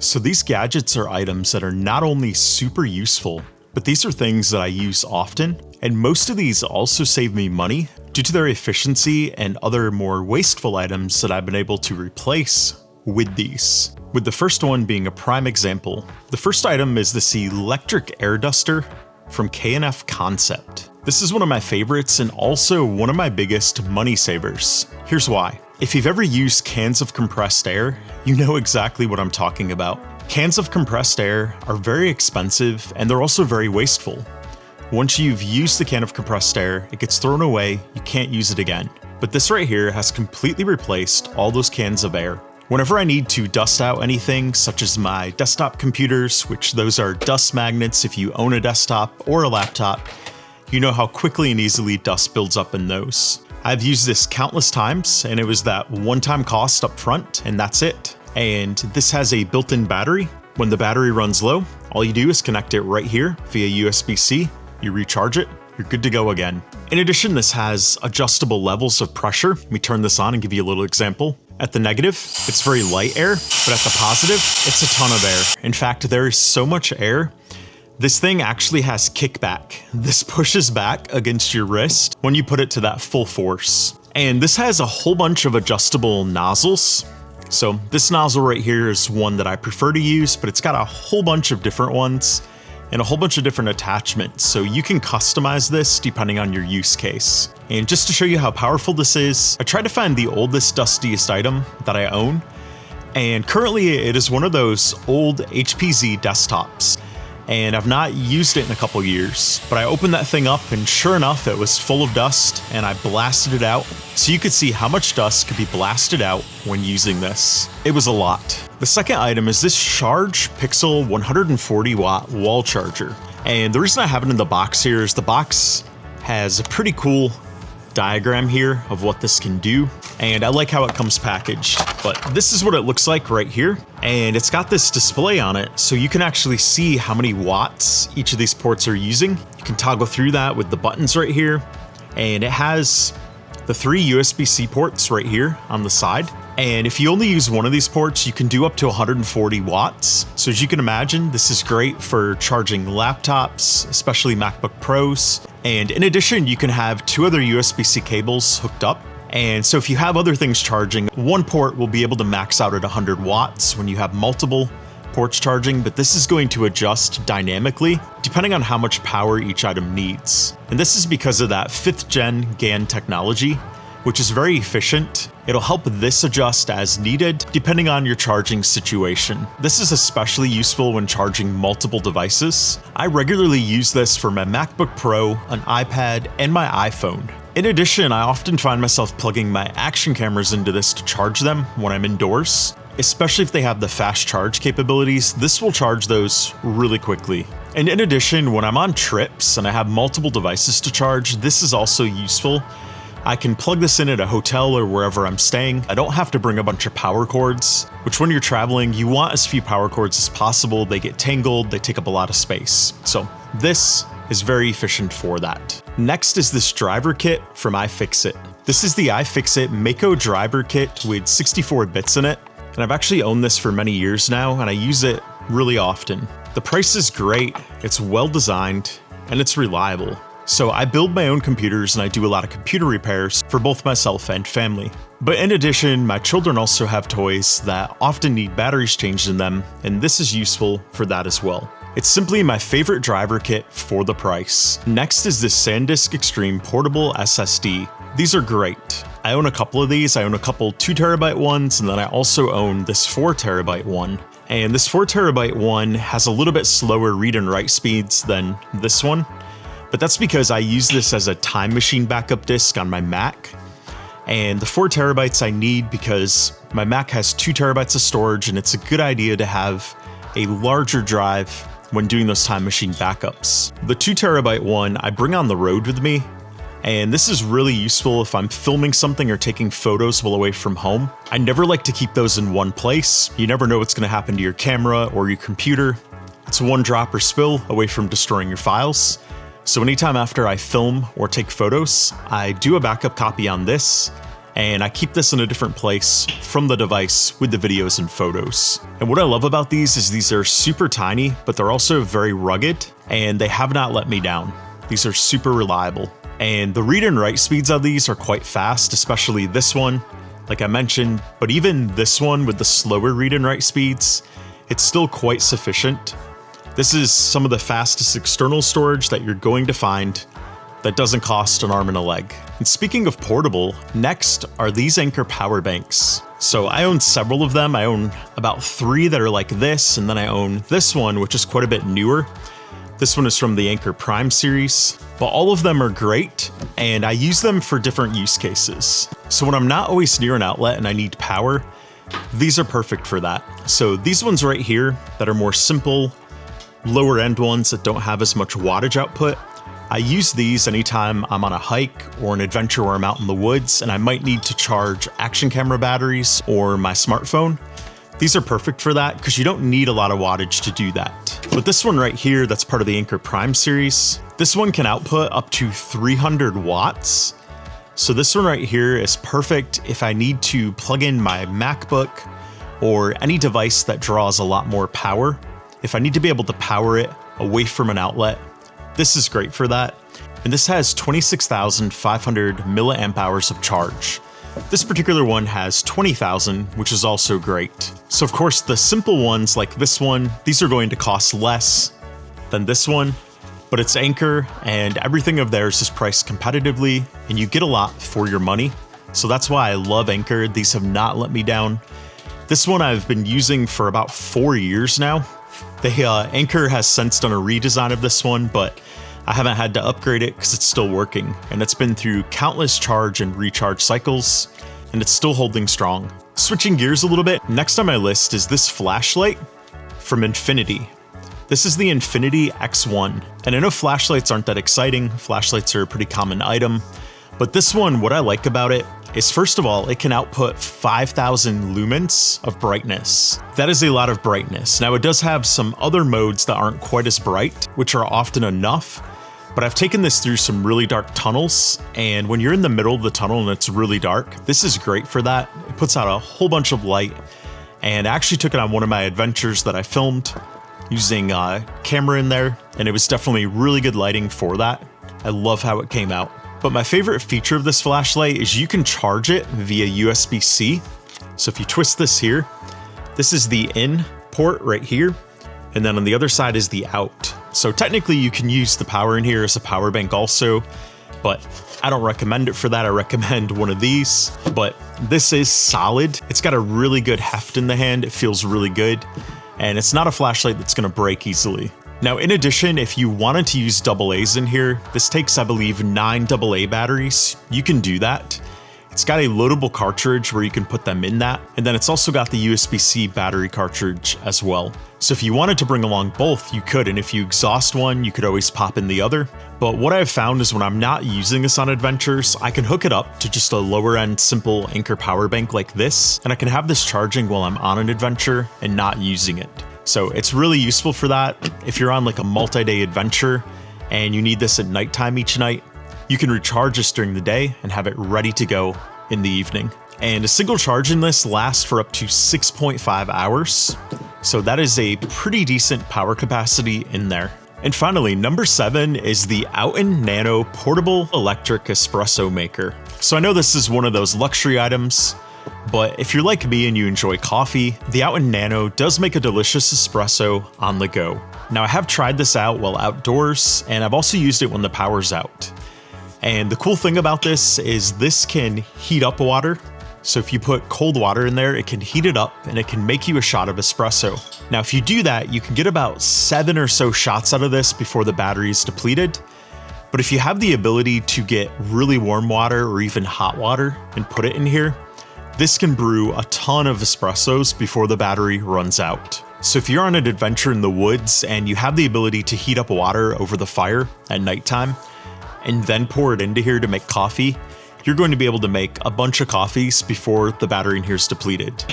So these gadgets are items that are not only super useful, but these are things that I use often, and most of these also save me money due to their efficiency and other more wasteful items that I've been able to replace with these. With the first one being a prime example. The first item is this electric air duster from K&F Concept. This is one of my favorites and also one of my biggest money savers. Here's why. If you've ever used cans of compressed air, you know exactly what I'm talking about. Cans of compressed air are very expensive and they're also very wasteful. Once you've used the can of compressed air, it gets thrown away, you can't use it again. But this right here has completely replaced all those cans of air. Whenever I need to dust out anything, such as my desktop computers, which those are dust magnets if you own a desktop or a laptop, you know how quickly and easily dust builds up in those. I've used this countless times, and it was that one-time cost up front, and that's it. And this has a built-in battery. When the battery runs low, all you do is connect it right here via USB-C, you recharge it, you're good to go again. In addition, this has adjustable levels of pressure. Let me turn this on and give you a little example. At the negative, it's very light air, but at the positive, it's a ton of air. In fact, there is so much air, this thing actually has kickback. This pushes back against your wrist when you put it to that full force. And this has a whole bunch of adjustable nozzles. So this nozzle right here is one that I prefer to use, but it's got a whole bunch of different ones and a whole bunch of different attachments. So you can customize this depending on your use case. And just to show you how powerful this is, I tried to find the oldest, dustiest item that I own. And currently it is one of those old HPZ desktops. And I've not used it in a couple years, but I opened that thing up and sure enough, it was full of dust and I blasted it out so you could see how much dust could be blasted out when using this. It was a lot. The second item is this Sharge Pixel 140 watt wall charger. And the reason I have it in the box here is the box has a pretty cool diagram here of what this can do, and I like how it comes packaged. But this is what it looks like right here, and it's got this display on it so you can actually see how many watts each of these ports are using. You can toggle through that with the buttons right here, and it has the 3 USB-C ports right here on the side. And if you only use one of these ports, you can do up to 140 watts. So as you can imagine, this is great for charging laptops, especially MacBook Pros. And in addition, you can have 2 other USB-C cables hooked up. And so if you have other things charging, one port will be able to max out at 100 watts when you have multiple ports charging, but this is going to adjust dynamically depending on how much power each item needs. And this is because of that 5th gen GaN technology, which is very efficient. It'll help this adjust as needed depending on your charging situation. This is especially useful when charging multiple devices. I regularly use this for my MacBook Pro, an iPad, and my iPhone. In addition, I often find myself plugging my action cameras into this to charge them when I'm indoors. Especially if they have the fast charge capabilities, this will charge those really quickly. And in addition, when I'm on trips and I have multiple devices to charge, this is also useful. I can plug this in at a hotel or wherever I'm staying. I don't have to bring a bunch of power cords, which when you're traveling, you want as few power cords as possible. They get tangled, they take up a lot of space. So this is very efficient for that. Next is this driver kit from iFixit. This is the iFixit Mako driver kit with 64 bits in it. And I've actually owned this for many years now, and I use it really often. The price is great, it's well designed, and it's reliable. So I build my own computers and I do a lot of computer repairs for both myself and family. But in addition, my children also have toys that often need batteries changed in them, and this is useful for that as well. It's simply my favorite driver kit for the price. Next is this SanDisk Extreme Portable SSD. These are great. I own a couple of these. I own a couple 2TB ones, and then I also own this 4TB one. And this 4TB one has a little bit slower read and write speeds than this one. But that's because I use this as a time machine backup disk on my Mac. And the 4TB I need because my Mac has 2TB of storage, and it's a good idea to have a larger drive when doing those time machine backups. The 2TB one I bring on the road with me, and this is really useful if I'm filming something or taking photos while away from home. I never like to keep those in one place. You never know what's going to happen to your camera or your computer. It's one drop or spill away from destroying your files. So anytime after I film or take photos, I do a backup copy on this, and I keep this in a different place from the device with the videos and photos. And what I love about these are super tiny, but they're also very rugged, and they have not let me down. These are super reliable. And the read and write speeds on these are quite fast, especially this one, like I mentioned, but even this one with the slower read and write speeds, it's still quite sufficient. This is some of the fastest external storage that you're going to find that doesn't cost an arm and a leg. And speaking of portable, next are these Anker power banks. So I own several of them. I own about 3 that are like this, and then I own this one, which is quite a bit newer. This one is from the Anker Prime series, but all of them are great, and I use them for different use cases. So when I'm not always near an outlet and I need power, these are perfect for that. So these ones right here that are more simple, lower end ones that don't have as much wattage output, I use these anytime I'm on a hike or an adventure where I'm out in the woods and I might need to charge action camera batteries or my smartphone. These are perfect for that because you don't need a lot of wattage to do that. But this one right here, that's part of the Anker Prime series, this one can output up to 300 watts. So this one right here is perfect if I need to plug in my MacBook or any device that draws a lot more power. If I need to be able to power it away from an outlet, this is great for that. And this has 26,500 milliamp hours of charge. This particular one has 20,000, which is also great. So of course, the simple ones like this one, these are going to cost less than this one, but it's Anker and everything of theirs is priced competitively and you get a lot for your money. So that's why I love Anker. These have not let me down. This one I've been using for about 4 years now. Anker has since done a redesign of this one, but I haven't had to upgrade it because it's still working, and it's been through countless charge and recharge cycles, and it's still holding strong. Switching gears a little bit, next on my list is this flashlight from Infinity. This is the Infinity X1, and I know flashlights aren't that exciting. Flashlights are a pretty common item, but this one, what I like about it is, first of all, it can output 5,000 lumens of brightness. That is a lot of brightness. Now, it does have some other modes that aren't quite as bright, which are often enough, but I've taken this through some really dark tunnels, and when you're in the middle of the tunnel and it's really dark, this is great for that. It puts out a whole bunch of light, and I actually took it on one of my adventures that I filmed using a camera in there, and it was definitely really good lighting for that. I love how it came out. But my favorite feature of this flashlight is you can charge it via USB-C. So if you twist this here, this is the in port right here, and then on the other side is the out. So technically you can use the power in here as a power bank also, but I don't recommend it for that. I recommend one of these, but this is solid. It's got a really good heft in the hand. It feels really good, and it's not a flashlight that's gonna break easily. Now, in addition, if you wanted to use AA's in here, this takes, I believe, 9 AA batteries. You can do that. It's got a loadable cartridge where you can put them in that, and then it's also got the USB-C battery cartridge as well. So if you wanted to bring along both, you could, and if you exhaust one, you could always pop in the other. But what I've found is when I'm not using this on adventures, I can hook it up to just a lower end simple Anker power bank like this, and I can have this charging while I'm on an adventure and not using it. So it's really useful for that. If you're on like a multi-day adventure and you need this at nighttime each night, you can recharge this during the day and have it ready to go in the evening. And a single charge in this lasts for up to 6.5 hours. So that is a pretty decent power capacity in there. And finally, number 7 is the Outin Nano Portable Electric Espresso Maker. So I know this is one of those luxury items, but if you're like me and you enjoy coffee, the Outin Nano does make a delicious espresso on the go. Now, I have tried this out while outdoors, and I've also used it when the power's out. And the cool thing about this is this can heat up water. So if you put cold water in there, it can heat it up and it can make you a shot of espresso. Now, if you do that, you can get about 7 or so shots out of this before the battery is depleted. But if you have the ability to get really warm water or even hot water and put it in here, this can brew a ton of espressos before the battery runs out. So if you're on an adventure in the woods and you have the ability to heat up water over the fire at nighttime and then pour it into here to make coffee, you're going to be able to make a bunch of coffees before the battery in here is depleted.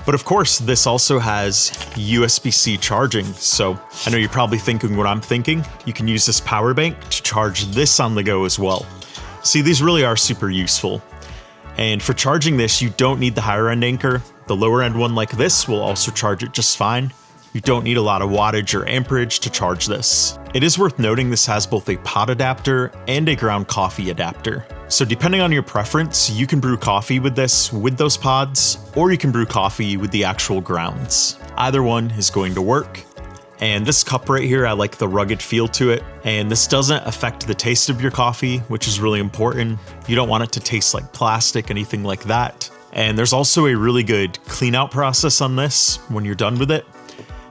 But of course, this also has USB-C charging. So I know you're probably thinking what I'm thinking. You can use this power bank to charge this on the go as well. See, these really are super useful. And for charging this, you don't need the higher end Anker. The lower end one like this will also charge it just fine. You don't need a lot of wattage or amperage to charge this. It is worth noting this has both a pot adapter and a ground coffee adapter. So depending on your preference, you can brew coffee with this with those pods, or you can brew coffee with the actual grounds. Either one is going to work. And this cup right here, I like the rugged feel to it. And this doesn't affect the taste of your coffee, which is really important. You don't want it to taste like plastic, anything like that. And there's also a really good clean out process on this when you're done with it.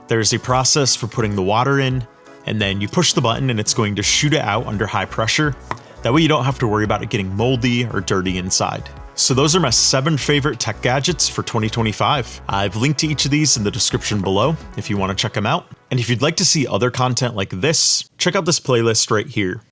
There's a process for putting the water in, and then you push the button and it's going to shoot it out under high pressure. That way you don't have to worry about it getting moldy or dirty inside. So those are my 7 favorite tech gadgets for 2025. I've linked to each of these in the description below if you want to check them out. And if you'd like to see other content like this, check out this playlist right here.